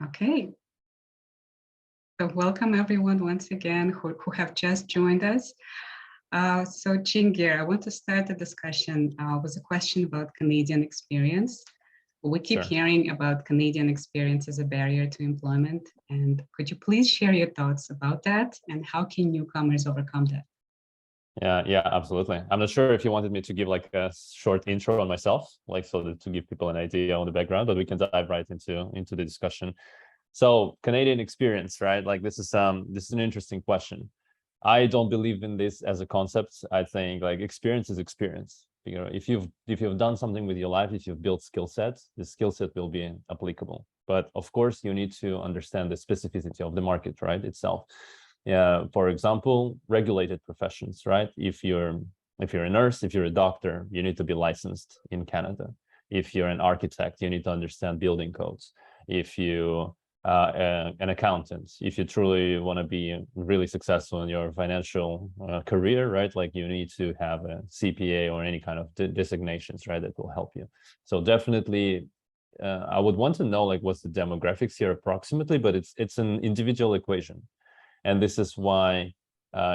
Okay, so welcome everyone once again who have just joined us. So Chingir, I want to start the discussion with a question about Canadian experience. We keep Sure. hearing about Canadian experience as a barrier to employment, and could you please share your thoughts about that and how can newcomers overcome that? Yeah, absolutely. I'm not sure if you wanted me to give like a short intro on myself, like so that to give people an idea on the background, but we can dive right into the discussion. So Canadian experience, right? Like this is an interesting question. I don't believe in this as a concept. I think like experience is experience. You know, if you've done something with your life, if you've built skill sets, the skill set will be applicable. But of course, you need to understand the specificity of the market, right, itself. Yeah, for example, regulated professions, right? If you're a nurse, if you're a doctor, you need to be licensed in Canada. If you're an architect, you need to understand building codes. If you an accountant, if you truly want to be really successful in your financial career, right? Like you need to have a CPA or any kind of designations, right? That will help you. So definitely, I would want to know like what's the demographics here approximately, but it's an individual equation. And this is why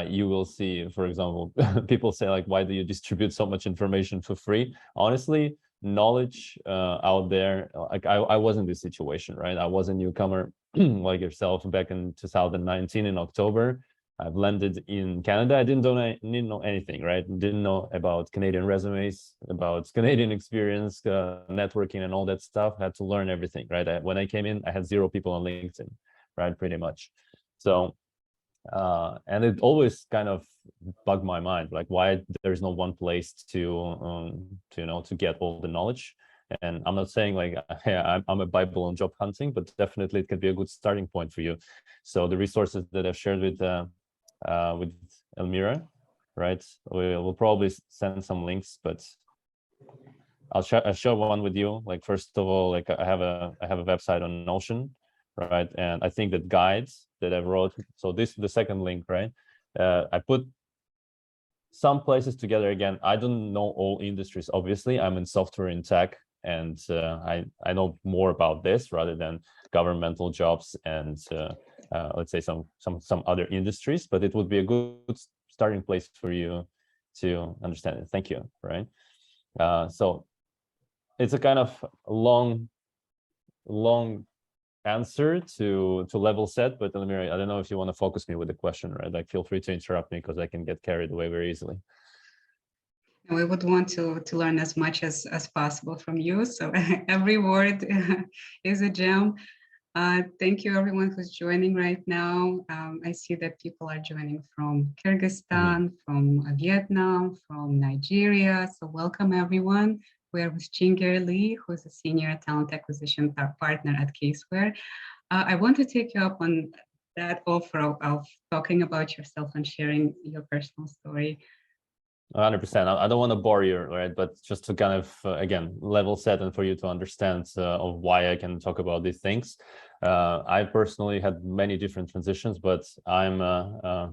you will see, for example, people say like, why do you distribute so much information for free? Honestly, knowledge out there, like I was in this situation, right? I was a newcomer like yourself back in 2019 in October. I've landed in Canada. I didn't know anything, right? Didn't know about Canadian resumes, about Canadian experience, networking and all that stuff. Had to learn everything, right? When I came in, I had 0 people on LinkedIn, right? Pretty much. So and it always kind of bugged my mind, like why there's no one place to get all the knowledge. And I'm not saying like yeah, I'm a Bible on job hunting, but definitely it can be a good starting point for you. So the resources that I've shared with Elmira, right? We'll probably send some links, but I'll share one with you. Like first of all, like I have a website on Notion, right? And I think that guides that I wrote. So this is the second link, right? I put some places together. Again, I don't know all industries. Obviously, I'm in software and tech, and I know more about this rather than governmental jobs and let's say some other industries. But it would be a good starting place for you to understand it. Thank you. Right. So it's a kind of long answer to level set, but Elmira, I don't know if you want to focus me with the question, right? Like feel free to interrupt me because I can get carried away very easily. We would want to learn as much as possible from you. So every word is a gem. Thank you everyone who's joining right now. I see that people are joining from Kyrgyzstan, from Vietnam, from Nigeria. So welcome everyone. We're with Chingir Lee, who's a senior talent acquisition partner at CaseWare. I want to take you up on that offer of talking about yourself and sharing your personal story. 100%. I don't want to bore you, right? But just to kind of, again, level set and for you to understand of why I can talk about these things. I personally had many different transitions, but I'm, I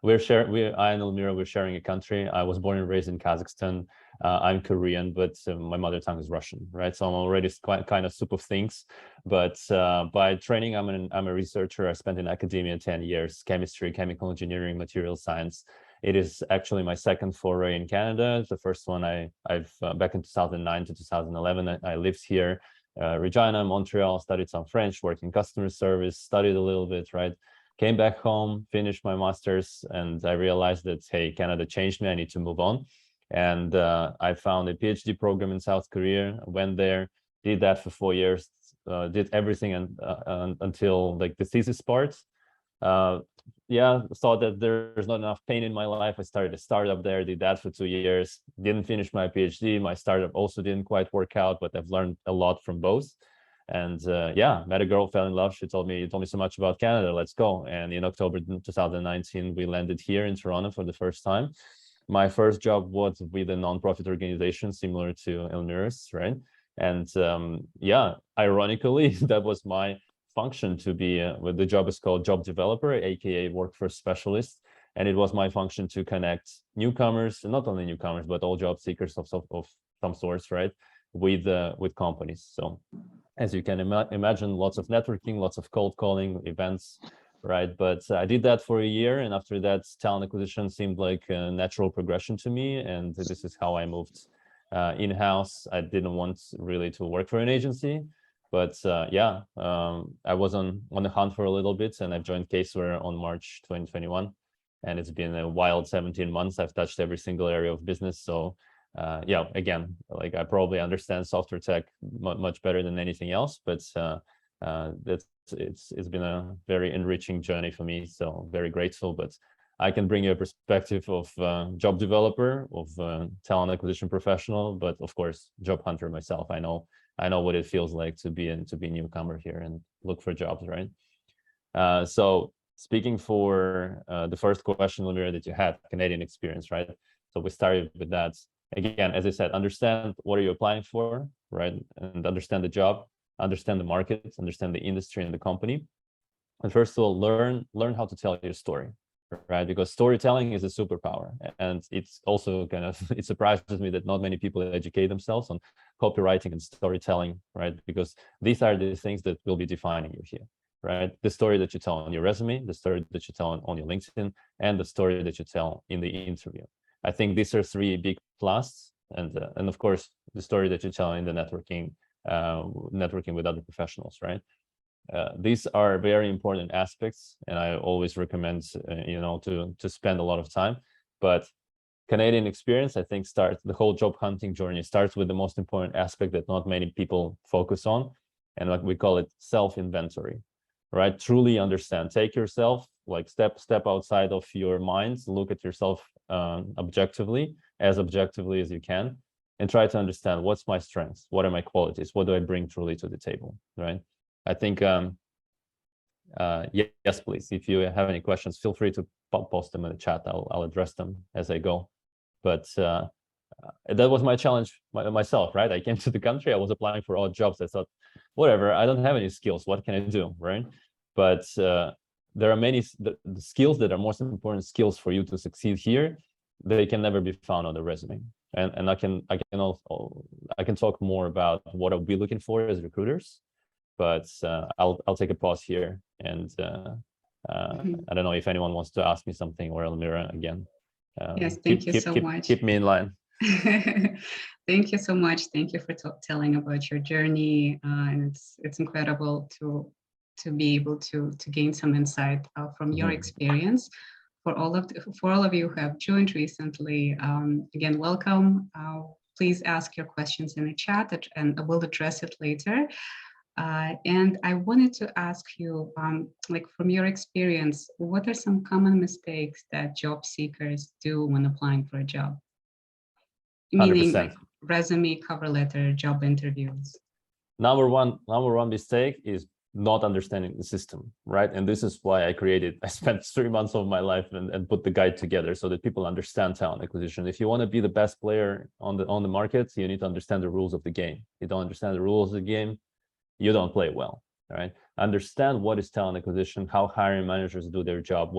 and Elmira, we're sharing a country. I was born and raised in Kazakhstan. I'm Korean, but my mother tongue is Russian, right? So I'm already quite kind of soup of things. But by training, I'm a researcher. I spent in academia 10 years, chemistry, chemical engineering, material science. It is actually my second foray in Canada. The first one I've back in 2009 to 2011, I lived here, Regina, Montreal, studied some French, worked in customer service, studied a little bit, right? Came back home, finished my master's, and I realized that, hey, Canada changed me, I need to move on. And I found a PhD program in South Korea, went there, did that for 4 years, did everything until like the thesis part. Yeah, saw that there's not enough pain in my life. I started a startup there, did that for 2 years, didn't finish my PhD. My startup also didn't quite work out, but I've learned a lot from both. And yeah, met a girl, fell in love. She told me, you told me so much about Canada, let's go. And in October 2019, we landed here in Toronto for the first time. My first job was with a nonprofit organization similar to Elmira's, right? And yeah, ironically, that was my function to be what the job is called job developer, aka workforce specialist, and it was my function to connect newcomers, and not only newcomers but all job seekers of some sorts, right, with companies. So as you can imagine, lots of networking, lots of cold calling, events, right? But I did that for a year, and after that, talent acquisition seemed like a natural progression to me, and this is how I moved in-house. I didn't want really to work for an agency, but I was on the hunt for a little bit, and I've joined CaseWare on March 2021, and it's been a wild 17 months. I've touched every single area of business, so again, like I probably understand software tech much better than anything else, but it's been a very enriching journey for me, so very grateful. But I can bring you a perspective of job developer, of talent acquisition professional, but of course job hunter myself. I know what it feels like to be a newcomer here and look for jobs, right? So speaking for the first question, Lemira, that you had, Canadian experience, right? So we started with that. Again, as I said, understand what are you applying for, right? And understand the job, understand the market, understand the industry and the company. And first of all, learn how to tell your story, right? Because storytelling is a superpower. And it's also kind of, it surprises me that not many people educate themselves on copywriting and storytelling, right? Because these are the things that will be defining you here, right? The story that you tell on your resume, the story that you tell on your LinkedIn, and the story that you tell in the interview. I think these are three big plus, and of course the story that you tell in the networking with other professionals, right? These are very important aspects, and I always recommend to spend a lot of time. But Canadian experience, I think, the whole job hunting journey starts with the most important aspect that not many people focus on, and like we call it self-inventory, right? Truly understand, take yourself, like step outside of your mind, look at yourself objectively as you can, and try to understand what's my strengths, what are my qualities, what do I bring truly to the table, right? I think yes, please, if you have any questions, feel free to post them in the chat. I'll address them as I go. But that was my challenge myself, right? I came to the country, I was applying for odd jobs. I thought, whatever, I don't have any skills, what can I do, right? But there are many the skills that are most important skills for you to succeed here. They can never be found on the resume. And I can talk more about what I'll be looking for as recruiters, but I'll take a pause here, and I don't know if anyone wants to ask me something, or Elmira again. Yes, thank you so much. Keep me in line. Thank you so much. Thank you for telling about your journey, and it's incredible to be able to gain some insight from your experience. For all of you who have joined recently, again, welcome. Please ask your questions in the chat, and I will address it later. And I wanted to ask you, like from your experience, what are some common mistakes that job seekers do when applying for a job? Meaning 100%. like resume, cover letter, job interviews. Number one mistake is not understanding the system, right? And this is why I spent 3 months of my life and put the guide together so that people understand talent acquisition. If you want to be the best player on the market, you need to understand the rules of the game. If you don't understand the rules of the game, you don't play well, right? Understand what is talent acquisition, how hiring managers do their job,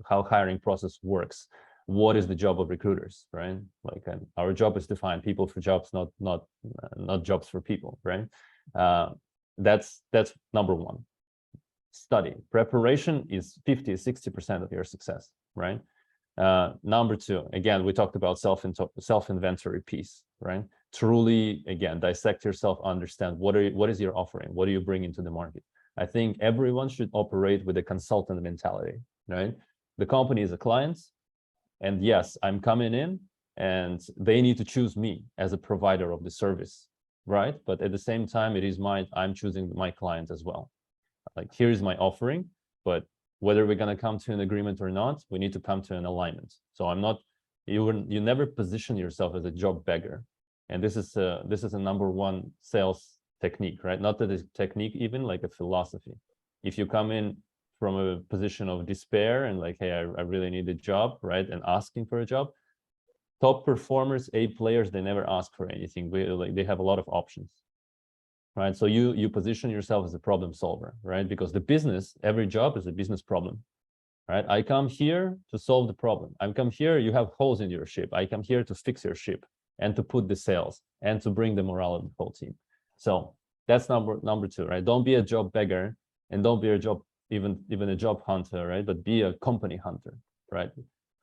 how hiring process works, what is the job of recruiters, right? Like our job is to find people for jobs, not jobs for people, right? That's number one. Study. Preparation is 50-60% of your success, right? Number two, again, we talked about self-inventory piece, right? Truly, again, dissect yourself, understand what is your offering, what do you bring into the market. I think everyone should operate with a consultant mentality, right? The company is a client, and yes, I'm coming in, and they need to choose me as a provider of the service, right? But at the same time, I'm choosing my client as well. Like, here's my offering, but whether we're going to come to an agreement or not, we need to come to an alignment. So you never position yourself as a job beggar. And this is a number one sales technique, right? Not that it's technique, even like a philosophy. If you come in from a position of despair and like, hey, I really need a job, right? And asking for a job, top performers, A players, they never ask for anything. They have a lot of options, right? So you position yourself as a problem solver, right? Because every job is a business problem, right? I come here to solve the problem. I come here, you have holes in your ship. I come here to fix your ship and to put the sales and to bring the morale of the whole team. So That's number two, right? Don't be a job beggar, and don't be a job even a job hunter, right? But be a company hunter, right?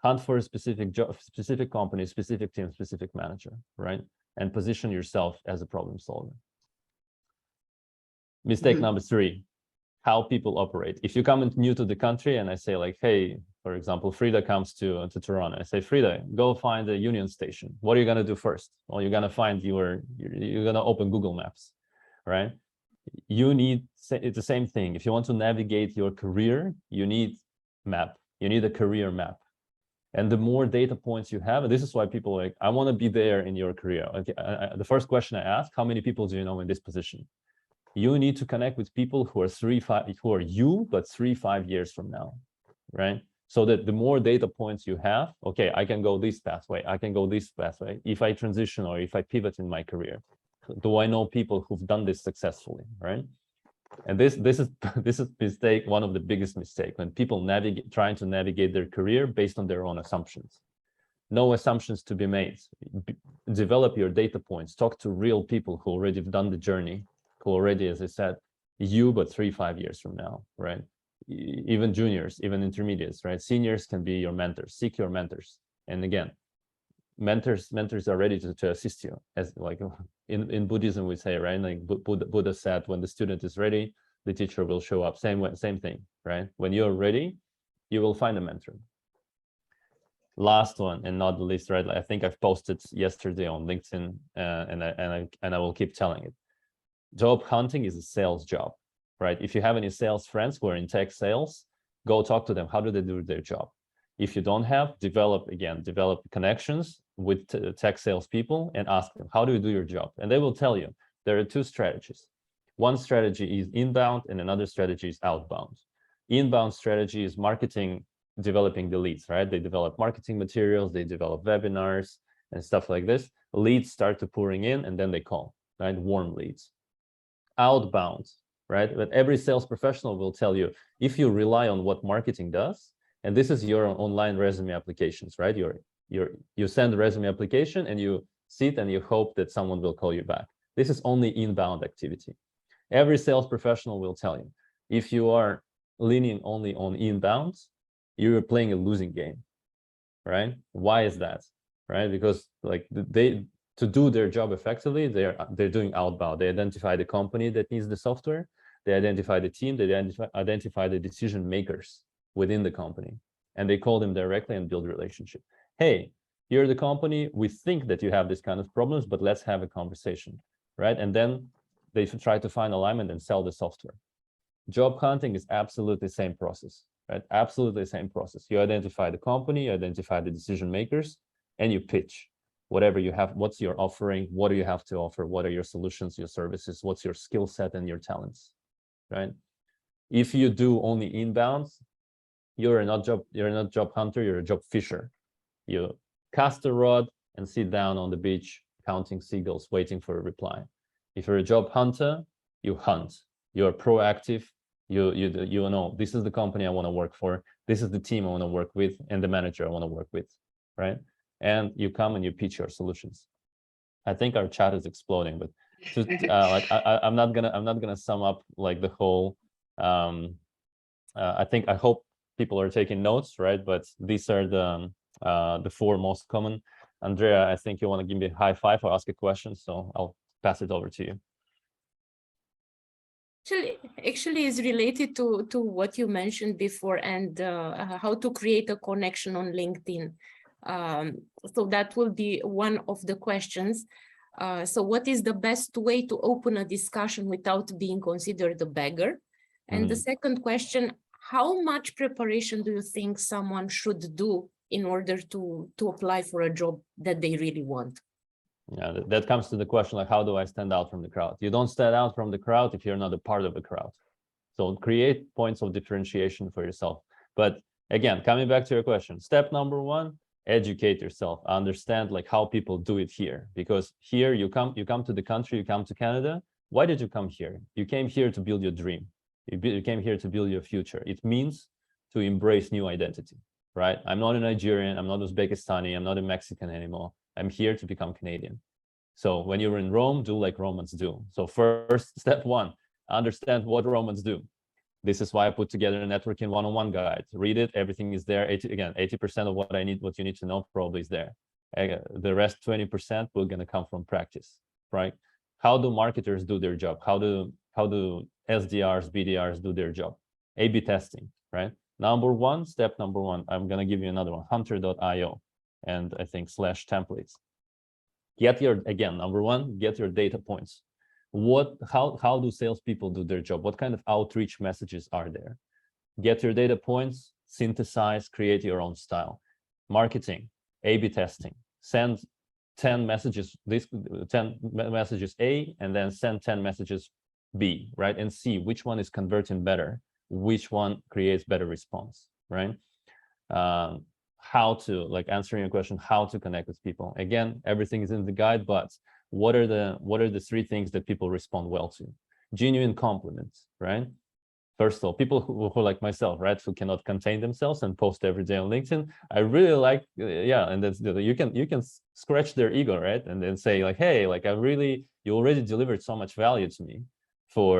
Hunt for a specific job, specific company, specific team, specific manager, right? And position yourself as a problem solver. Mistake number three, how people operate. If you come new to the country and I say like, hey, for example, Frida comes to Toronto. I say, Frida, go find a Union Station. What are you gonna do first? Well, you're gonna find you're gonna open Google Maps, right? You need, it's the same thing. If you want to navigate your career, you need map. You need a career map. And the more data points you have, and this is why people like, I want to be there in your career. Okay, the first question I ask, how many people do you know in this position? You need to connect with people who are you, but 3-5 years from now, right? So that the more data points you have, okay, I can go this pathway, I can go this pathway. If I transition or if I pivot in my career, do I know people who've done this successfully, right? And this is mistake, one of the biggest mistakes, when people trying to navigate their career based on their own assumptions. No assumptions to be made. Develop your data points, talk to real people who already have done the journey, who already, as I said, you, but 3-5 years from now, right? Even juniors, even intermediates, right? Seniors can be your mentors. Seek your mentors. And again, mentors are ready to assist you. As like in Buddhism we say, right? Like Buddha said, when the student is ready, the teacher will show up. Same thing, right? When you're ready, you will find a mentor. Last one and not the least, right? I think I've posted yesterday on LinkedIn, and I will keep telling it. Job hunting is a sales job, right? If you have any sales friends who are in tech sales, go talk to them. How do they do their job? If you don't have, develop connections with tech sales people and ask them, how do you do your job? And they will tell you. There are two strategies. One strategy is inbound and another strategy is outbound. Inbound strategy is marketing, developing the leads, right? They develop marketing materials, they develop webinars and stuff like this. Leads start to pouring in and then they call, right? Warm leads. Outbound, right? But every sales professional will tell you, if you rely on what marketing does, and this is your online resume applications, right? You send a resume application and you sit and you hope that someone will call you back. This is only inbound activity. Every sales professional will tell you, if you are leaning only on inbounds, you're playing a losing game, right? Why is that, right? Because like to do their job effectively, they're doing outbound. They identify the company that needs the software, they identify the team, they identify the decision makers within the company, and they call them directly and build relationship. Hey, you're the company, we think that you have this kind of problems, but let's have a conversation, right? And then they should try to find alignment and sell the software. Job hunting is absolutely the same process, right? Absolutely the same process. You identify the company, you identify the decision makers, and you pitch whatever you have. What's your offering? What do you have to offer? What are your solutions, your services? What's your skill set and your talents, right? If you do only inbounds, you're not job hunter, you're a job fisher. You cast a rod and sit down on the beach counting seagulls, waiting for a reply. If you're a job hunter, you hunt. You're proactive. You know, this is the company I want to work for. This is the team I want to work with, and the manager I want to work with, right? And you come and you pitch your solutions. I think our chat is exploding, but like I'm not gonna sum up like the whole. I hope people are taking notes, right? But these are the 4 most common. Andrea, I think you want to give me a high five or ask a question, so I'll pass it over to you. Actually is related to what you mentioned before, and how to create a connection on LinkedIn. So that will be one of the questions. So what is the best way to open a discussion without being considered a beggar? And the second question, how much preparation do you think someone should do in order to apply for a job that they really want? Yeah, that comes to the question, like, how do I stand out from the crowd? You don't stand out from the crowd if you're not a part of the crowd. So create points of differentiation for yourself. But again, coming back to your question, step number 1, educate yourself, understand like how people do it here. Because here you come to the country, you come to Canada. Why did you come here? You came here to build your dream. You came here to build your future. It means to embrace new identity, right? I'm not a Nigerian, I'm not Uzbekistani, I'm not a Mexican anymore. I'm here to become Canadian. So when you're in Rome, do like Romans do. So first, step one, understand what Romans do. This is why I put together a networking one-on-one guide. Read it, everything is there. 80% of what you need to know probably is there. The rest 20% will gonna come from practice, right? How do marketers do their job? How do SDRs, BDRs do their job? A/B testing, right? Step number one, I'm gonna give you another one, hunter.io, and I think /templates. Number one, get your data points. How do salespeople do their job? What kind of outreach messages are there? Get your data points, synthesize, create your own style. Marketing, A/B testing. Send 10 messages, 10 messages A, and then send 10 messages B, right? And see which one is converting better, which one creates better response, right? How to, like answering your question, how to connect with people. Again, everything is in the guide, but what are the 3 things that people respond well to? Genuine compliments, right? First of all, people who like myself, right, who cannot contain themselves and post every day on LinkedIn, I really like, and that's, you can scratch their ego, right, and then say like, hey, like you already delivered so much value to me for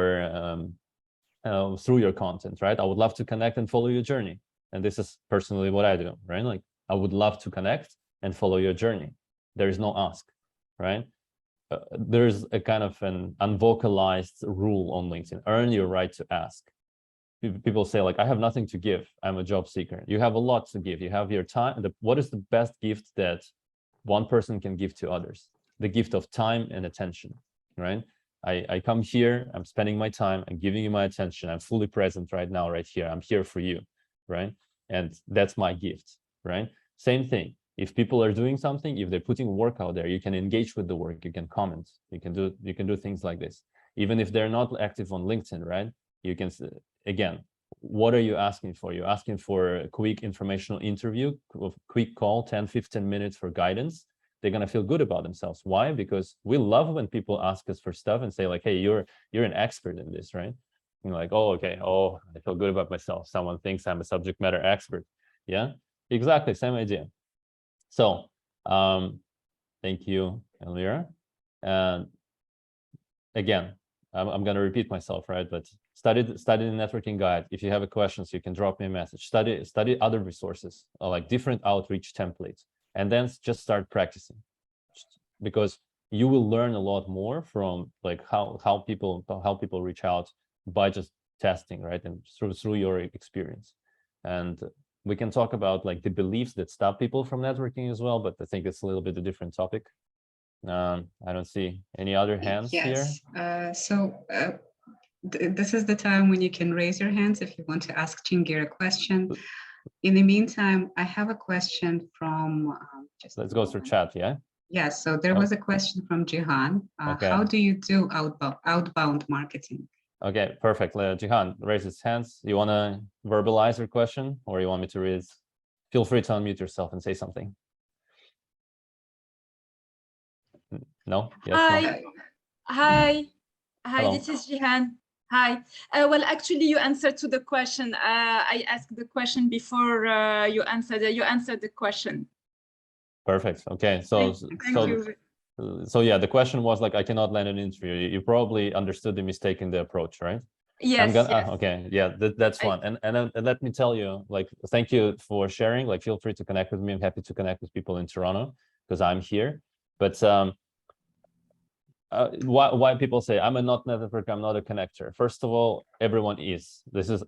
through your content, right? I would love to connect and follow your journey, and this is personally what I do, right? Like I would love to connect and follow your journey. There is no ask, right? There's a kind of an unvocalized rule on LinkedIn: earn your right to ask. People say like, I have nothing to give, I'm a job seeker. You have a lot to give. You have your time. What is the best gift that one person can give to others? The gift of time and attention, right? I come here, I'm spending my time, I'm giving you my attention, I'm fully present right now, right here, I'm here for you, right? And that's my gift, right? Same thing, if people are doing something, if they're putting work out there, you can engage with the work, you can comment, you can do things like this. Even if they're not active on LinkedIn, right? You can, again, what are you asking for? You're asking for a quick informational interview, a quick call, 10, 15 minutes for guidance. They're gonna feel good about themselves. Why? Because we love when people ask us for stuff and say like, hey, you're an expert in this, right? And you're like, oh, okay, oh, I feel good about myself. Someone thinks I'm a subject matter expert. Yeah, exactly, same idea. So thank you, Elvira. And again, I'm going to repeat myself, right? But study the networking guide. If you have questions, you can drop me a message. Study other resources, like different outreach templates, and then just start practicing, because you will learn a lot more from like how people reach out by just testing, right? And through your experience. And we can talk about like the beliefs that stop people from networking as well, but I think it's a little bit a different topic. I don't see any other hands here. This is the time when you can raise your hands if you want to ask Chingir a question. In the meantime, I have a question from let's go through chat. Yeah. Yes. So there was a question from Jihan. Okay. How do you do outbound marketing? Okay, perfect. Jihan raise his hands. You want to verbalize your question, or you want me to read? Feel free to unmute yourself and say something. No? Yes, Hi. no? Hi. Hello. This is Jihan. Hi. Well, actually, you answered to the question. I asked the question before you answered. You answered the question. Perfect. Okay. So yeah, the question was like, I cannot land an interview. You probably understood the mistake in the approach, right? Yes. Yes. Okay. Yeah, that's one. And let me tell you, like, thank you for sharing. Like, feel free to connect with me. I'm happy to connect with people in Toronto because I'm here. But why people say I'm a not networker, I'm not a connector. First of all, everyone is.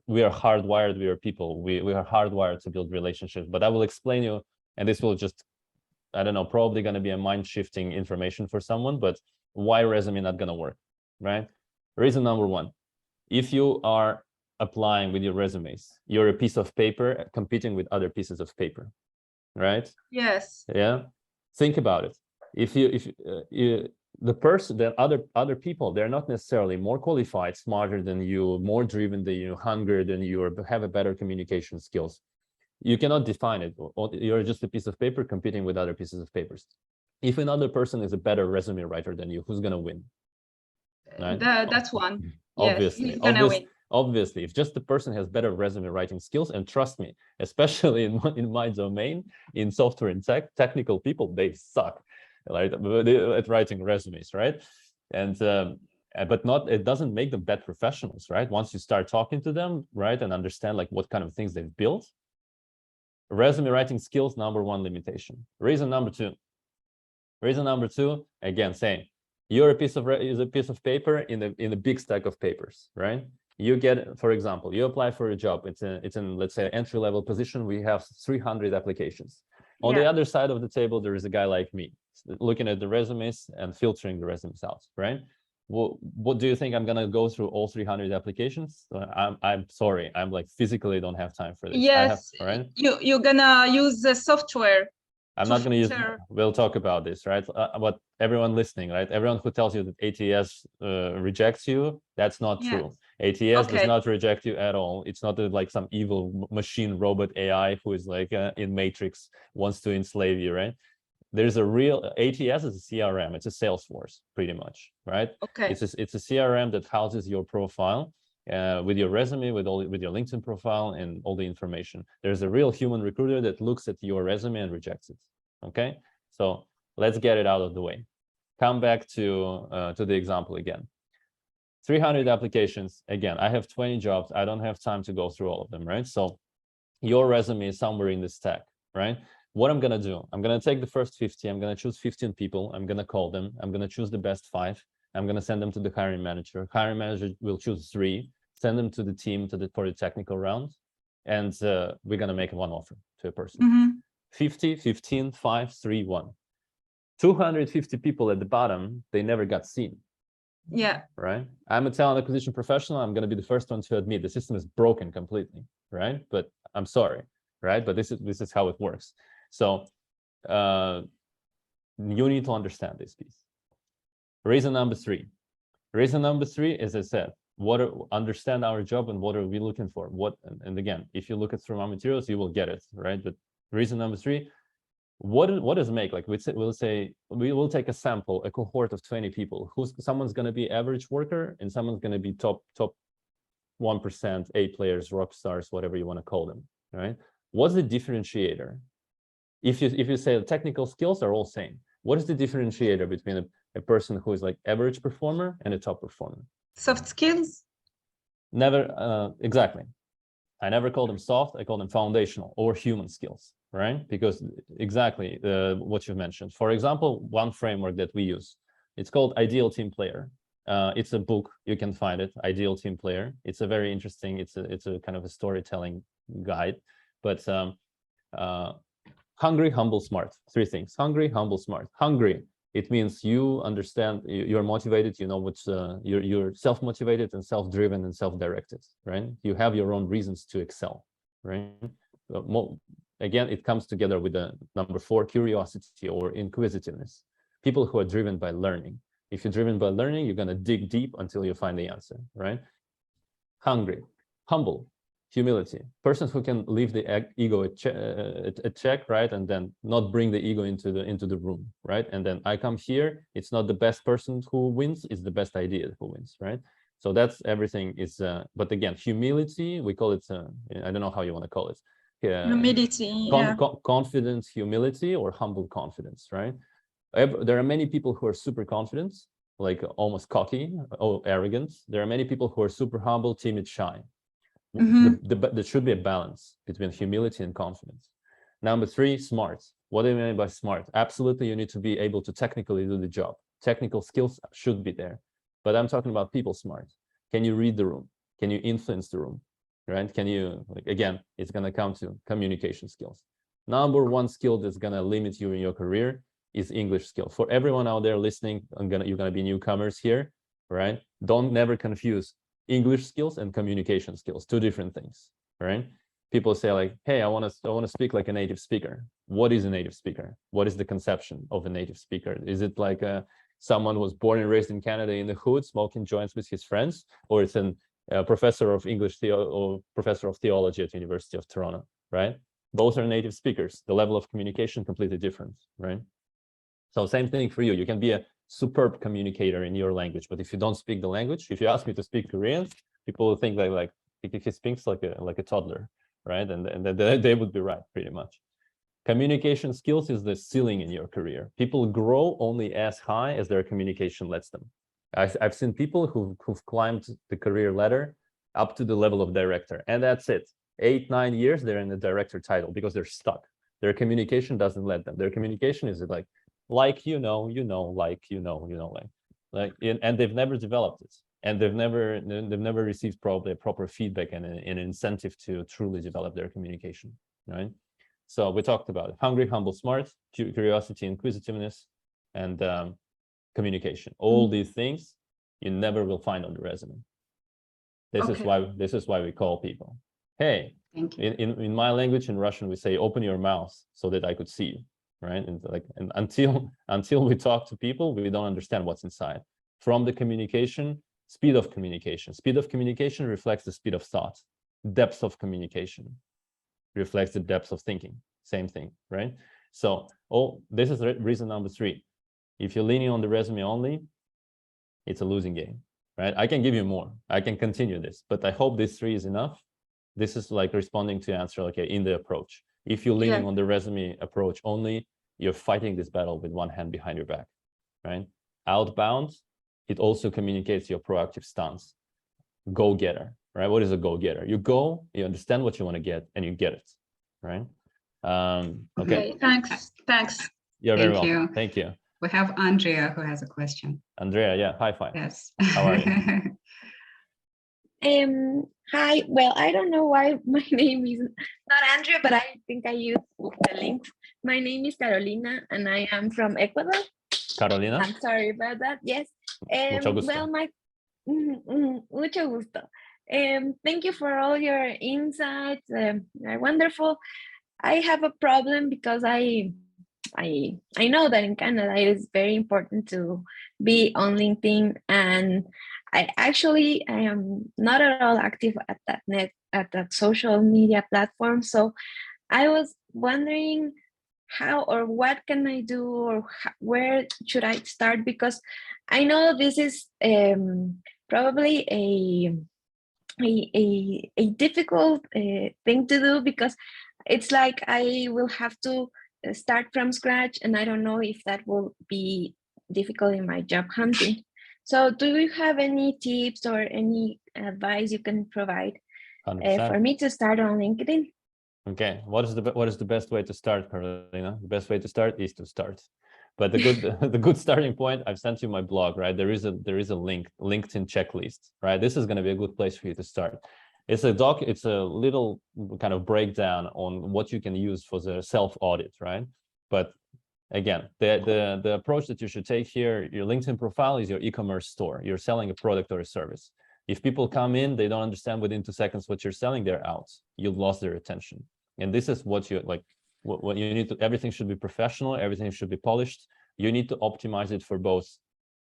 We are hardwired. We are people. We are hardwired to build relationships. But I will explain you, and this will just, I don't know, probably going to be a mind-shifting information for someone, but why resume not going to work, right? Reason number one, if you are applying with your resumes, you're a piece of paper competing with other pieces of paper, right? Yes. Yeah. Think about it. Other people, they're not necessarily more qualified, smarter than you, more driven than you, hungrier than you, or have a better communication skills. You cannot define it. You're just a piece of paper competing with other pieces of papers. If another person is a better resume writer than you, who's going to win? Right? That's one. Obviously, yes, obviously, if just the person has better resume writing skills, and trust me, especially in my domain, in software and technical people, they suck. right? At writing resumes, right? And but it doesn't make them bad professionals, right? Once you start talking to them, right, and understand like what kind of things they've built. Resume writing skills, number one limitation. Reason number two, again, same. You're a piece of paper in a big stack of papers, right? You get, for example, you apply for a job. It's in let's say entry-level position. We have 300 applications. On the other side of the table, there is a guy like me looking at the resumes and filtering the resumes out, right? Well, what do you think? I'm gonna go through all 300 applications? I'm sorry, I'm like physically don't have time for this. Yes, right? You're gonna use the software. I'm not going to use, we'll talk about this, right? But everyone listening, right? Everyone who tells you that ATS rejects you, that's not true. ATS does not reject you at all. It's not like some evil machine robot AI who is like in Matrix wants to enslave you, right? There's a real, ATS is a CRM. It's a Salesforce pretty much, right? Okay. It's a CRM that houses your profile with your resume, with your LinkedIn profile and all the information. There's a real human recruiter that looks at your resume and rejects it. Okay, so let's get it out of the way. Come back to the example again. 300 applications. Again, I have 20 jobs. I don't have time to go through all of them, right? So your resume is somewhere in the stack, right? What I'm gonna do, I'm gonna take the first 50. I'm gonna choose 15 people. I'm gonna call them. I'm gonna choose the best 5. I'm gonna send them to the hiring manager. Hiring manager will choose 3. Send them to the team for the technical round, and we're gonna make one offer to a person. 50, 15, 5, 3, 1. 250 people at the bottom, they never got seen. Yeah. Right. I'm a talent acquisition professional. I'm gonna be the first one to admit the system is broken completely. Right. But I'm sorry. Right. But this is how it works. So you need to understand this piece. Reason number 3. Reason number 3, as I said, understand our job and what are we looking for. And again, if you look at through our materials, you will get it, right? But reason number 3, what does make, like we'll say we will take a sample, a cohort of 20 people, someone's going to be average worker and someone's going to be top 1%, A players, rock stars, whatever you want to call them, right? What's the differentiator? If you say the technical skills are all same, what is the differentiator between a person who is like average performer and a top performer? Soft skills? Never, exactly. I never call them soft, I call them foundational or human skills, right? Because exactly what you mentioned. For example, one framework that we use, it's called Ideal Team Player. It's a book, you can find it, Ideal Team Player. It's a very interesting, it's a kind of a storytelling guide, but hungry, humble, smart, 3 things. Hungry, humble, smart. Hungry, it means you understand, you're motivated, you know what's, you're self-motivated and self-driven and self-directed, right? You have your own reasons to excel, right? Again, it comes together with the number 4, curiosity or inquisitiveness. People who are driven by learning. If you're driven by learning, you're gonna dig deep until you find the answer, right? Hungry, humble, humility, persons who can leave the ego at check, right, and then not bring the ego into the room, right? And then I come here, it's not the best person who wins, it's the best idea who wins, right? So that's everything is, but again, humility, we call it, I don't know how you want to call it. Humility, confidence, humility, or humble confidence, right? There are many people who are super confident, like almost cocky or arrogant. There are many people who are super humble, timid, shy. There should be a balance between humility and confidence. Number 3, smart. What do you mean by smart? Absolutely, you need to be able to technically do the job. Technical skills should be there. But I'm talking about people smart. Can you read the room? Can you influence the room? Right? Can you, like, again, it's going to come to communication skills. Number 1 skill that's going to limit you in your career is English skill. For everyone out there listening, you're going to be newcomers here, right? Don't never confuse English skills and communication skills, 2 different things, right? People say like, hey, I want to speak like a native speaker. What is a native speaker? What is the conception of a native speaker? Is it like someone who was born and raised in Canada in the hood, smoking joints with his friends, or it's a professor of English or professor of theology at University of Toronto, right? Both are native speakers. The level of communication completely different, right? So same thing for you. You can be a superb communicator in your language, but if you don't speak the language, if you ask me to speak Korean, people will think like he speaks like a toddler, right? And they would be right, pretty much. Communication skills is the ceiling in your career. People grow only as high as their communication lets them. I've seen people who've climbed the career ladder up to the level of director, and that's it. 8-9 years, they're in the director title because they're stuck. Their communication doesn't let them. Their communication is like and they've never developed it, and they've never received probably a proper feedback and an incentive to truly develop their communication, right? So we talked about hungry, humble, smart, curiosity, inquisitiveness, and communication. All these things you never will find on the resume. This is why we call people. Hey, in my language, in Russian, we say, open your mouth so that I could see you, right? And until we talk to people, we don't understand what's inside. From the communication, speed of communication reflects the speed of thought. Depth of communication reflects the depth of thinking. Same thing, right? So, this is reason number 3. If you're leaning on the resume only, it's a losing game, right? I can give you more. I can continue this, but I hope this 3 is enough. This is like responding to answer, okay, in the approach. If you're leaning on the resume approach only, you're fighting this battle with one hand behind your back, right? Outbound, it also communicates your proactive stance. Go-getter, right? What is a go-getter? You go, you understand what you want to get, and you get it, right? Okay. Thanks. You're very welcome. Thank you. We have Andrea who has a question. Andrea, yeah, high five. Yes. How are you? Hi. Well, I don't know why my name is not Andrea, but I think I used the link. My name is Carolina, and I am from Ecuador. Carolina? I'm sorry about that. Yes. Mucho gusto. Well, mucho gusto. Thank you for all your insights. They're wonderful. I have a problem because I know that in Canada it is very important to be on LinkedIn, and I am not at all active at that social media platform. So I was wondering how or what can I do, or where should I start? Because I know this is probably a difficult thing to do, because it's like I will have to start from scratch, and I don't know if that will be difficult in my job hunting. So do you have any tips or any advice you can provide for me to start on LinkedIn? Okay, what is the best way to start, Carolina? The best way to start is to start. But the good starting point, I've sent you my blog, right? There is a link, LinkedIn checklist, right? This is going to be a good place for you to start. It's a little kind of breakdown on what you can use for the self-audit, right? But again, the approach that you should take here, your LinkedIn profile is your e-commerce store. You're selling a product or a service. If people come in, they don't understand within 2 seconds what you're selling, they're out. You've lost their attention. And this is what you like. What you need to, everything should be professional, everything should be polished. You need to optimize it for both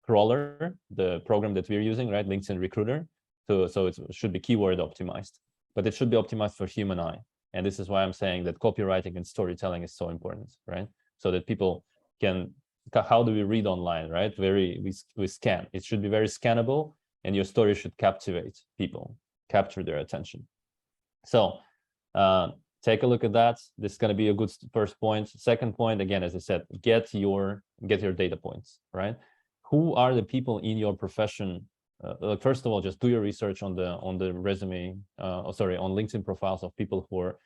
Crawler, the program that we're using, right? LinkedIn Recruiter. So it should be keyword optimized, but it should be optimized for human eye. And this is why I'm saying that copywriting and storytelling is so important, right? So that people can, how do we read online, right? We scan. It should be very scannable, and your story should captivate people, capture their attention. So take a look at that. This is going to be a good first point. Second point, again, as I said, get your data points, right? Who are the people in your profession? First of all, just do your research on the resume, on LinkedIn profiles of people who are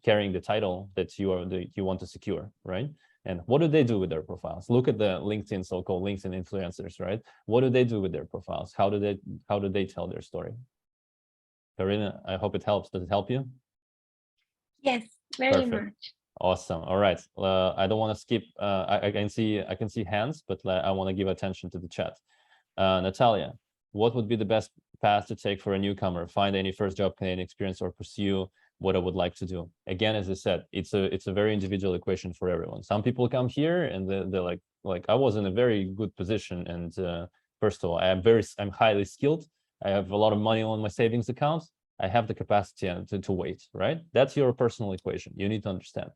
carrying the title that you want to secure, right? And what do they do with their profiles? Look at the LinkedIn, so-called LinkedIn influencers, right? What do they do with their profiles? How do they tell their story? Karina, I hope it helps. Does it help you? Yes, very much. Awesome. All right. I don't want to skip. I can see hands, but I want to give attention to the chat. Natalia, what would be the best path to take for a newcomer? Find any first job Canadian experience or pursue what I would like to do? Again, as I said, it's a very individual equation for everyone. Some people come here and they're like I was in a very good position, and first of all, I'm highly skilled. I have a lot of money on my savings account. I have the capacity to wait, right? That's your personal equation. You need to understand.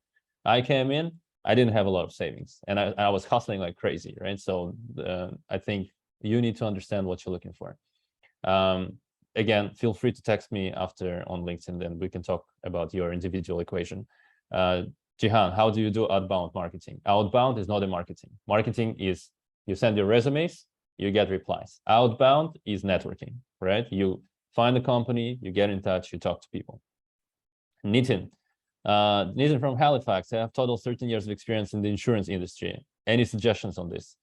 I came in, I didn't have a lot of savings, and I was hustling like crazy, right? So I think you need to understand what you're looking for. Again, feel free to text me after on LinkedIn, then we can talk about your individual equation. Jihan, how do you do outbound marketing? Outbound is not a marketing. Marketing is you send your resumes, you get replies. Outbound is networking, right? You find a company, you get in touch, you talk to people. Nitin. Nitin from Halifax. I have total 13 years of experience in the insurance industry. Any suggestions on this?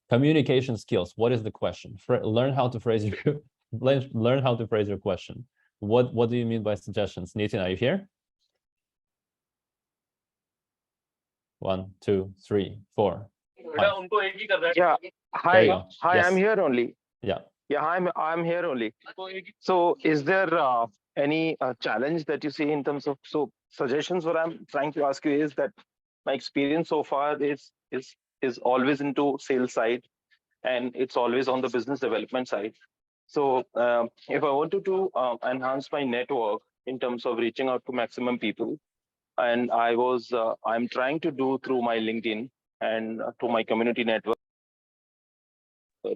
Communication skills. What is the question? Learn how to phrase your learn how to phrase your question. What do you mean by suggestions? Nitin, are you here? 1, 2, 3, 4. Yeah. Hi. Hi. Yes. I'm here only. Yeah. Yeah. I'm here only. So, is there any challenge that you see in terms of suggestions? What I'm trying to ask you is that my experience so far is always into sales side, and it's always on the business development side. So, if I wanted to enhance my network in terms of reaching out to maximum people, and I'm trying to do through my LinkedIn and to my community network,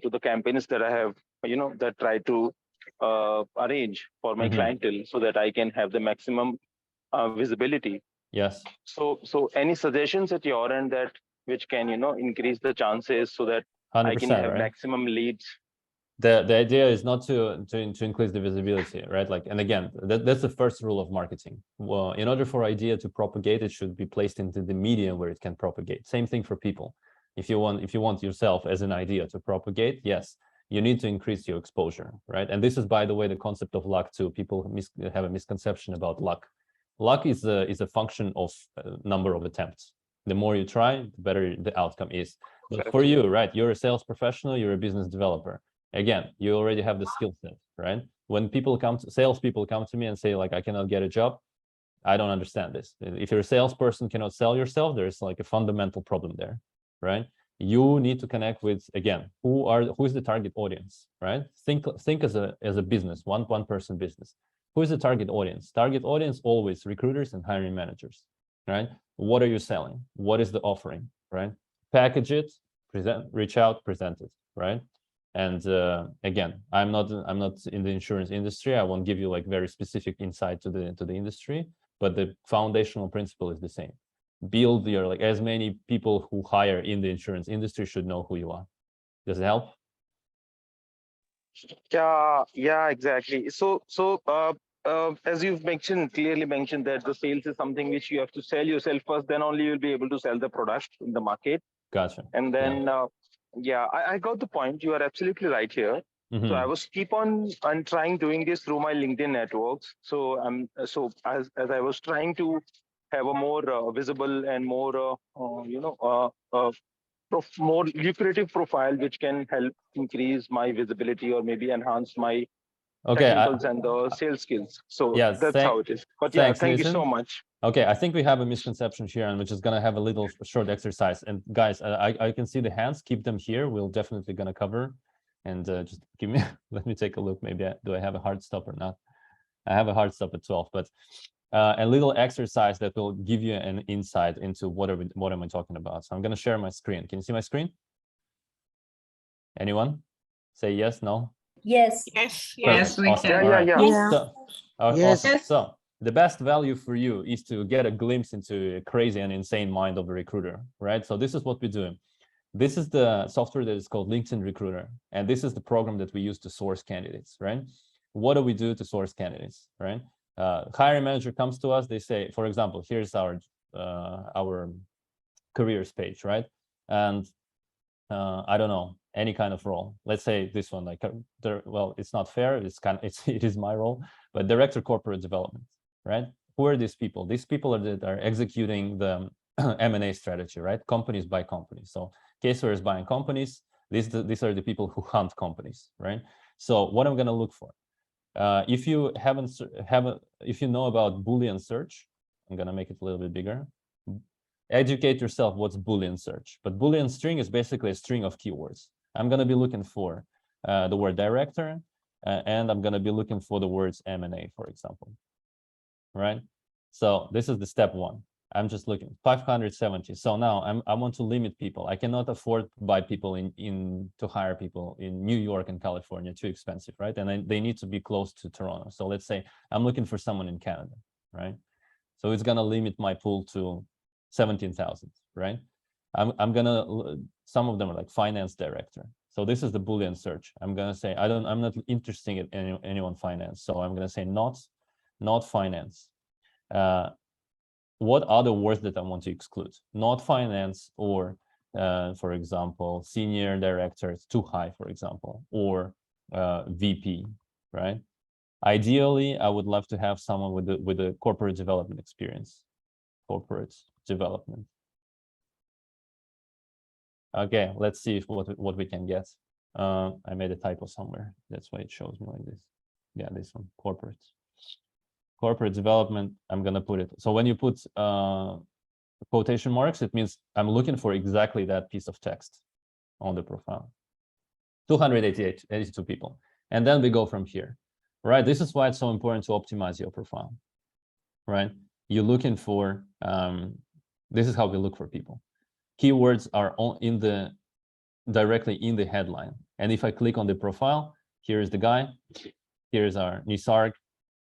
to the campaigns that I have, that try to arrange for my clientele so that I can have the maximum visibility. Yes. So any suggestions at your end that which can, increase the chances so that I can have maximum leads? The idea is not to increase the visibility, right? Like, and again, that's the first rule of marketing. Well, in order for idea to propagate, it should be placed into the medium where it can propagate. Same thing for people. If you want yourself as an idea to propagate, yes, you need to increase your exposure, right? And this is, by the way, the concept of luck too. People have a misconception about luck. Luck is a function of number of attempts. The more you try, the better the outcome is. But for you, right? You're a sales professional. You're a business developer. Again, you already have the skill set, right? When salespeople come to me and say, like, I cannot get a job, I don't understand this. If you're a salesperson cannot sell yourself, there's like a fundamental problem there, right? You need to connect with, again, who is the target audience, right? Think as a business, one person business. Who is the target audience? Target audience always recruiters and hiring managers, right? What are you selling? What is the offering, right? Package it, reach out, present it, right? And again, I'm not in the insurance industry. I won't give you like very specific insight to the industry, but the foundational principle is the same. Build your, like, as many people who hire in the insurance industry should know who you are. Does it help? Yeah, exactly. So as you've clearly mentioned that the sales is something which you have to sell yourself first, then only you'll be able to sell the product in the market. Gotcha. And then I got the point. You are absolutely right here. So I was keep on trying doing this through my LinkedIn networks. So as I was trying to have a more visible and more more lucrative profile, which can help increase my visibility or maybe enhance my technicals and the sales skills. So that's how it is. But yeah, thank you so much. Okay, I think we have a misconception here, and we're just gonna have a little short exercise. And guys, I can see the hands. Keep them here. We'll definitely gonna cover. And just give me, let me take a look. Maybe do I have a hard stop or not? I have a hard stop at 12, but a little exercise that will give you an insight into what am I talking about. So I'm gonna share my screen. Can you see my screen? Anyone? Say yes, no? Yes. Yes, we awesome. can. Yeah. So, awesome. So the best value for you is to get a glimpse into a crazy and insane mind of a recruiter, right? So this is what we're doing. This is the software that is called LinkedIn Recruiter. And this is the program that we use to source candidates, right? What do we do to source candidates, right? Hiring manager comes to us. They say, for example, here's our careers page, right? And I don't know, any kind of role. Let's say this one, like, well, it's not fair. It is my role, but director corporate development, right? Who are these people? These people are executing the M&A strategy, right? Companies buy companies. So CaseWare is buying companies. These are the people who hunt companies, right? So what I'm going to look for, if you if you know about Boolean search, I'm going to make it a little bit bigger. Educate yourself what's Boolean search. But Boolean string is basically a string of keywords. I'm going to be looking for the word director, and I'm going to be looking for the words M&A, for example, right? So this is the step one. I'm just looking 570. So now I want to limit people. I cannot afford to buy people to hire people in New York and California, too expensive, right? And they need to be close to Toronto. So let's say I'm looking for someone in Canada, right? So it's going to limit my pool to 17,000, right? I'm gonna, some of them are like finance director. So this is the Boolean search. I'm gonna say, I'm not interested in anyone finance. So I'm gonna say not finance. What other words that I want to exclude? Not finance, or for example, senior director, it's too high, for example, or VP, right? Ideally, I would love to have someone with a corporate development experience. Corporate development. Okay, let's see if what we can get. I made a typo somewhere. That's why it shows me like this. Yeah, this one, corporate development. I'm gonna put it. So when you put quotation marks, it means I'm looking for exactly that piece of text on the profile. 282 people, and then we go from here, right? This is why it's so important to optimize your profile, right? You're looking for. This is how we look for people. Keywords are directly in the headline. And if I click on the profile, here is the guy, here's our Nisarg.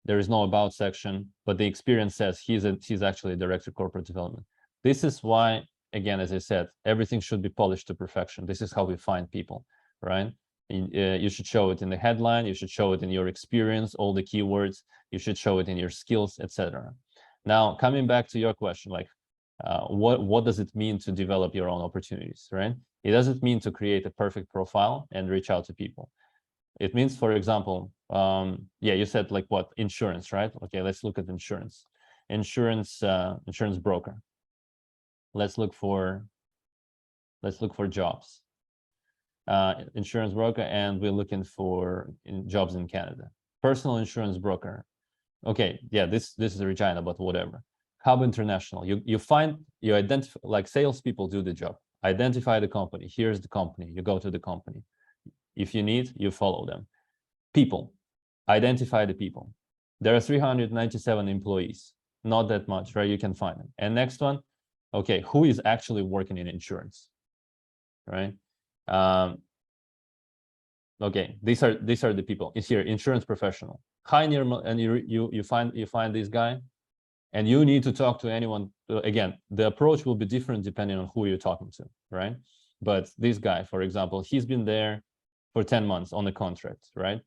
There is no about section, but the experience says he's actually a director of corporate development. This is why, again, as I said, everything should be polished to perfection. This is how we find people, right? You should show it in the headline, you should show it in your experience, all the keywords, you should show it in your skills, etc. Now, coming back to your question, like, what does it mean to develop your own opportunities, right? It doesn't mean to create a perfect profile and reach out to people. It means, for example, yeah, you said like what, insurance, right? Okay, let's look at insurance. Insurance broker. Let's look for jobs. Insurance broker, and we're looking for jobs in Canada. Personal insurance broker. Okay, yeah, this is Regina, but whatever. Hub International. You identify, like salespeople do the job. Identify the company. Here's the company. You go to the company. If you need, you follow them. People. Identify the people. There are 397 employees. Not that much, right? You can find them. And next one, okay, who is actually working in insurance, right? Okay, these are the people. It's here, insurance professional. High near, and you find this guy. And you need to talk to anyone. Again, the approach will be different depending on who you're talking to, right? But this guy, for example, he's been there for 10 months on a contract, right?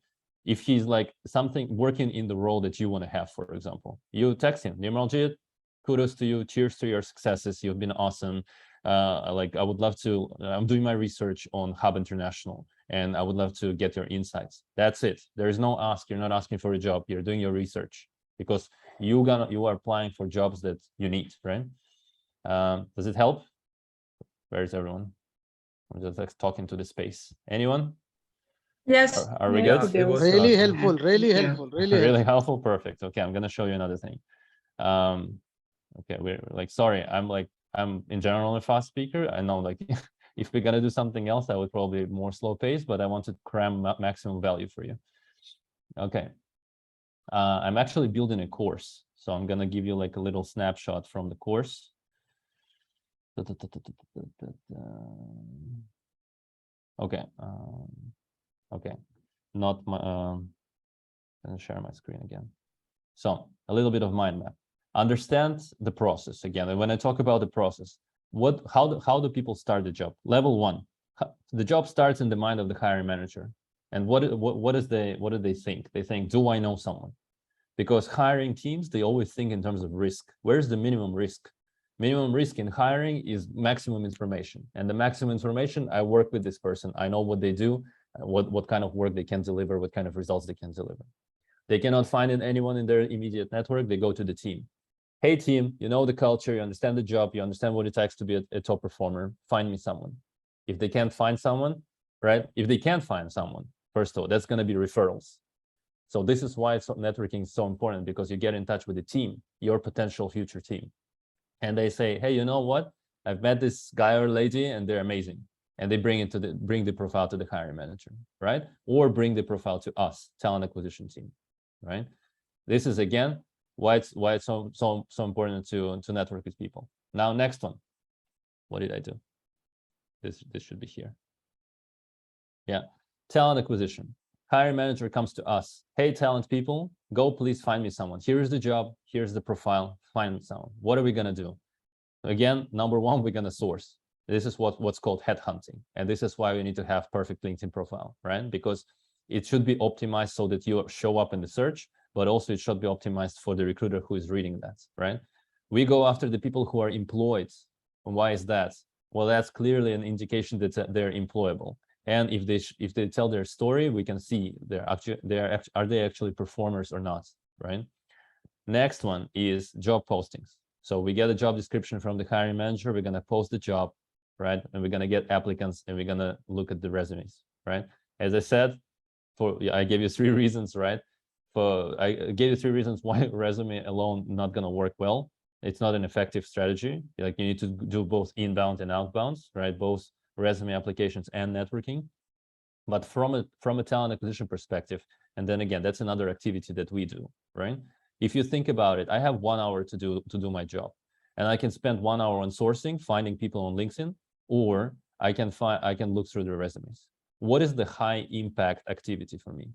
If he's like something working in the role that you want to have, for example, you text him, Nirmaljit, kudos to you, cheers to your successes, you've been awesome. Like I would love to, I'm doing my research on Hub International, and I would love to get your insights. That's it. There is no ask, you're not asking for a job, you're doing your research. Because you are applying for jobs that you need, right? Does it help? Where is everyone? I'm just like talking to the space. Anyone? Yes. Are we Yeah, good? it was Really awesome. helpful, really Yeah. helpful, really Really helpful. helpful. Perfect. Okay, I'm gonna show you another thing. Okay, we're like, sorry, I'm in general a fast speaker. I know, like, if we're gonna do something else, I would probably more slow pace, but I want to cram maximum value for you. Okay. I'm actually building a course, so I'm gonna give you like a little snapshot from the course. Okay, okay, not my. Gonna share my screen again. So a little bit of mind map. Understand the process again. And when I talk about the process, how do people start the job? Level 1, the job starts in the mind of the hiring manager. And what do they think? They think, do I know someone? Because hiring teams, they always think in terms of risk. Where's the minimum risk? Minimum risk in hiring is maximum information. And the maximum information, I work with this person. I know what they do, what kind of work they can deliver, what kind of results they can deliver. They cannot find anyone in their immediate network. They go to the team. Hey team, you know the culture, you understand the job, you understand what it takes to be a top performer. Find me someone. If they can't find someone, right? If they can't find someone, first of all, that's going to be referrals. So this is why networking is so important, because you get in touch with the team, your potential future team. And they say, hey, you know what? I've met this guy or lady and they're amazing. And they bring the profile to the hiring manager, right? Or bring the profile to us, talent acquisition team, right? This is again why it's so important to network with people. Now, next one. What did I do? This should be here. Yeah, talent acquisition. Hiring manager comes to us. Hey, talent people, go please find me someone. Here's the job. Here's the profile. Find someone. What are we gonna do? again, number one, we're going to source. This is what's called headhunting. And this is why we need to have perfect LinkedIn profile, right? Because it should be optimized so that you show up in the search, but also it should be optimized for the recruiter who is reading that, right? We go after the people who are employed. And why is that? Well, that's clearly an indication that they're employable. And if they tell their story, we can see are they actually performers or not, right? Next one is job postings. So we get a job description from the hiring manager, we're going to post the job, right? And we're going to get applicants and we're going to look at the resumes, right? As I said, I gave you 3 reasons, right? I gave you 3 reasons why resume alone not going to work well. It's not an effective strategy. Like you need to do both inbound and outbounds, right? Both resume applications and networking. But from a talent acquisition perspective, and then again, that's another activity that we do, right? If you think about it, I have 1 hour to do my job, and I can spend 1 hour on sourcing, finding people on LinkedIn, or I can look through their resumes. What is the high impact activity for me?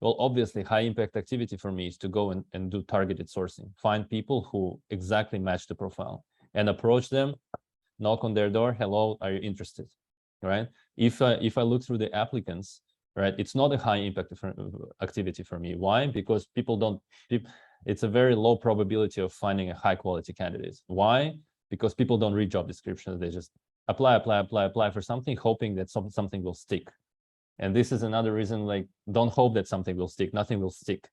Well, obviously, high impact activity for me is to go and do targeted sourcing, find people who exactly match the profile and approach them, knock on their door. Hello, are you interested? Right? If I look through the applicants, right, it's not a high impact activity for me. Why? Because it's a very low probability of finding a high quality candidate. Why? Because people don't read job descriptions. They just apply for something, hoping that something will stick. And this is another reason, like, don't hope that something will stick. Nothing will stick,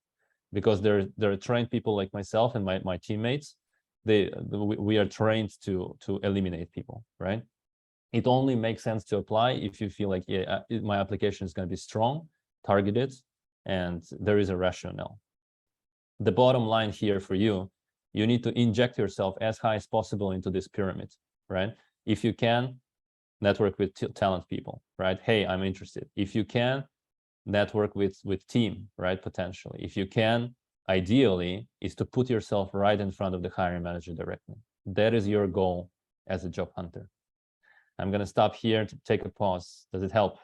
because there are trained people like myself and my teammates. We are trained to eliminate people, right? It only makes sense to apply if you feel like, yeah, my application is going to be strong, targeted, and there is a rationale. The bottom line here for you, you need to inject yourself as high as possible into this pyramid, right? If you can, network with talent people, right? Hey, I'm interested. If you can, network with team, right? Potentially. If you can, ideally, is to put yourself right in front of the hiring manager directly. That is your goal as a job hunter. I'm going to stop here to take a pause. Does it help?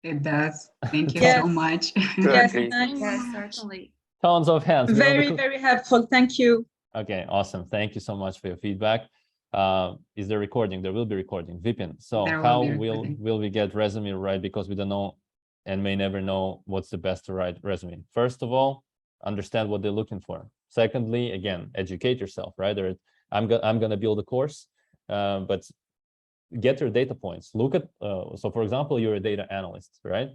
It does. Thank you Yes. so much. Yes, Certainly. nice. Yes, certainly. Tons of hands. Very, very helpful. Thank you. Okay, awesome. Thank you so much for your feedback. Is there recording? There will be recording. Vipin, so how will we get resume right? Because we don't know and may never know what's the best to write resume. First of all, understand what they're looking for. Secondly, again, educate yourself, right? I'm going to build a course, but get your data points. Look at, so for example, you're a data analyst, right?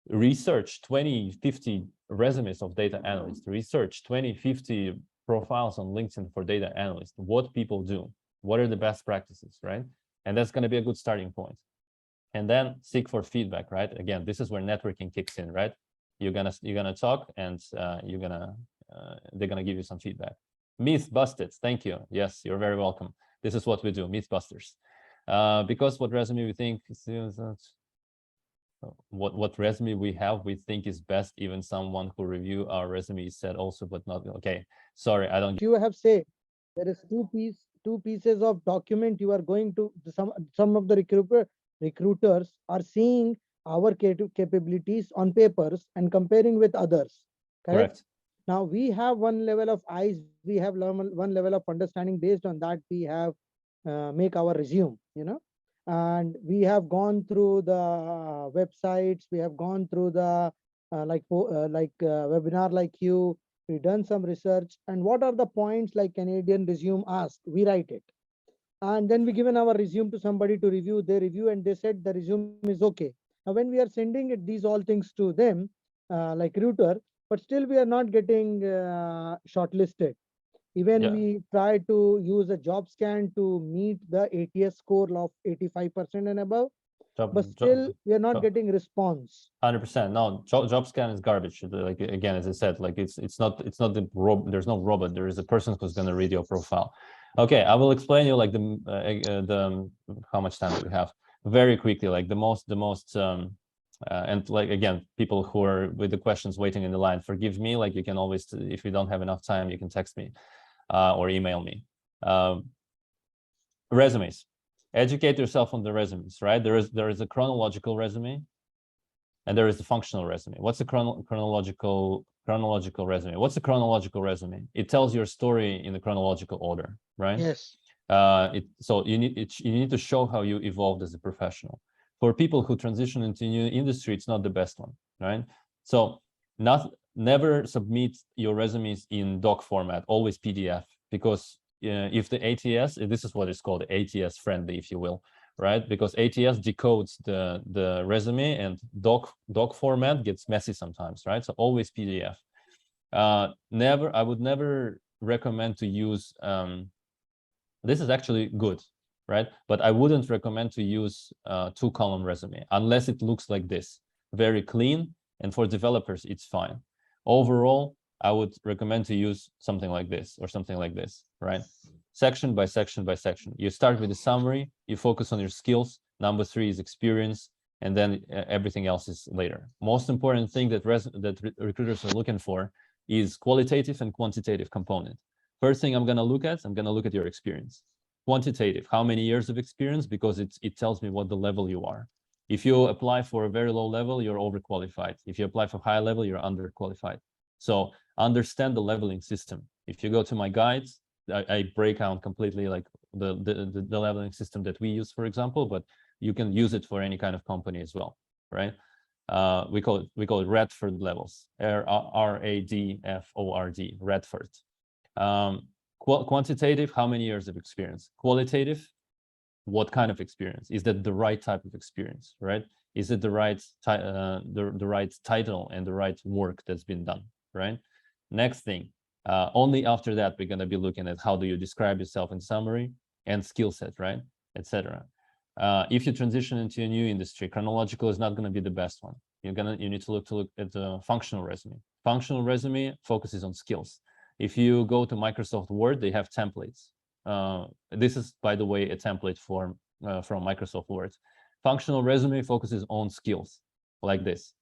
Research 20, 50 resumes of data analysts. Research 20, 50 profiles on LinkedIn for data analysts. What people do. What are the best practices, right? And that's going to be a good starting point. And then seek for feedback, right? Again, this is where networking kicks in, right? You're gonna talk, and they're gonna give you some feedback. Myth busted. Thank you. Yes, you're very welcome. This is what we do, Mythbusters. Because what resume we think what resume we have, we think is best. Even someone who review our resume said also, but not okay. Sorry, I don't. You have said there is two pieces of document you are going to. Some of the recruiters are seeing our capabilities on papers and comparing with others. Correct? Now we have one level of eyes. We have one level of understanding. Based on that, we have make our resume. And we have gone through the websites. We have gone through the webinar like you. We done some research, and what are the points like Canadian resume asked, we write it. And then we given our resume to somebody to review. They review and they said the resume is okay. Now, when we are sending it, these all things to them, like recruiter, but still we are not getting shortlisted. Even we try to use a job scan to meet the ATS score of 85% and above, but still we are not getting response. 100%. No, job scan is garbage. Like, again, as I said, like it's not there's no robot. There is a person who's going to read your profile. Okay, I will explain you like the how much time do we have very quickly, like the most and like, again, people who are with the questions waiting in the line, forgive me. Like, you can always, if you don't have enough time, you can text me or email me. Resumes. Educate yourself on the resumes, right? There is a chronological resume and there is the functional resume. What's the chronological chronological resume. What's a chronological resume? It tells your story in the chronological order, right? Yes. So you need to show how you evolved as a professional. For people who transition into a new industry, it's not the best one, right? So never submit your resumes in doc format, always PDF, because if the ATS, this is what is called ATS friendly, if you will, right? Because ATS decodes the resume, and doc format gets messy sometimes, right? So always PDF. I would never recommend to use, this is actually good, right? But I wouldn't recommend to use 2-column resume unless it looks like this, very clean, and for developers, it's fine. Overall, I would recommend to use something like this or something like this, right? Section by section by section. You start with a summary, you focus on your skills. Number 3 is experience, and then everything else is later. Most important thing that recruiters are looking for is qualitative and quantitative component. First thing I'm going to look at your experience. Quantitative, how many years of experience, because it tells me what the level you are. If you apply for a very low level, you're overqualified. If you apply for high level, you're underqualified. So understand the leveling system. If you go to my guides, I break out completely like the leveling system that we use, for example, but you can use it for any kind of company as well, right? We call it Radford levels, RADFORD, Radford. Quantitative, how many years of experience? Qualitative, what kind of experience? Is that the right type of experience, right? Is it the right title and the right work that's been done, right? Next thing, only after that we're going to be looking at how do you describe yourself in summary and skill set, right, etc. If you transition into a new industry, chronological is not going to be the best one. You need to look at the functional resume. Functional resume focuses on skills. If you go to Microsoft Word, they have templates. This is, by the way, a template from Microsoft Word. Functional resume focuses on skills like this.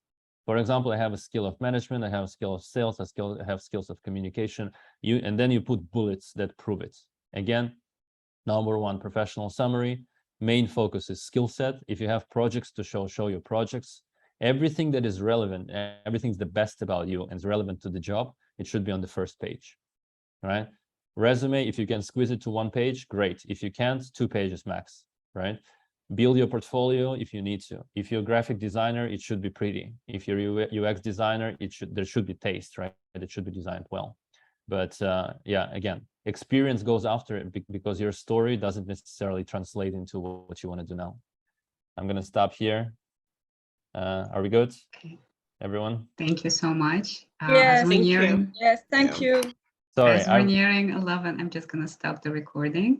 For example, I have a skill of management, I have a skill of sales, I have skills of communication, and then you put bullets that prove it. Again, number 1, professional summary. Main focus is skill set. If you have projects to show your projects. Everything that is relevant, everything's the best about you and is relevant to the job, it should be on the first page, right? Resume, if you can squeeze it to 1 page, great. If you can't, 2 pages max, right? Build your portfolio if you need to. If you're a graphic designer, it should be pretty. If you're a UX designer, there should be taste, right? It should be designed well. But yeah, again, experience goes after it because your story doesn't necessarily translate into what you want to do now. I'm going to stop here. Are we good? Okay. Everyone? Thank you so much. Yes, as we're thank you. nearing, Yes, thank you. Sorry, as we're nearing 11, I'm just going to stop the recording.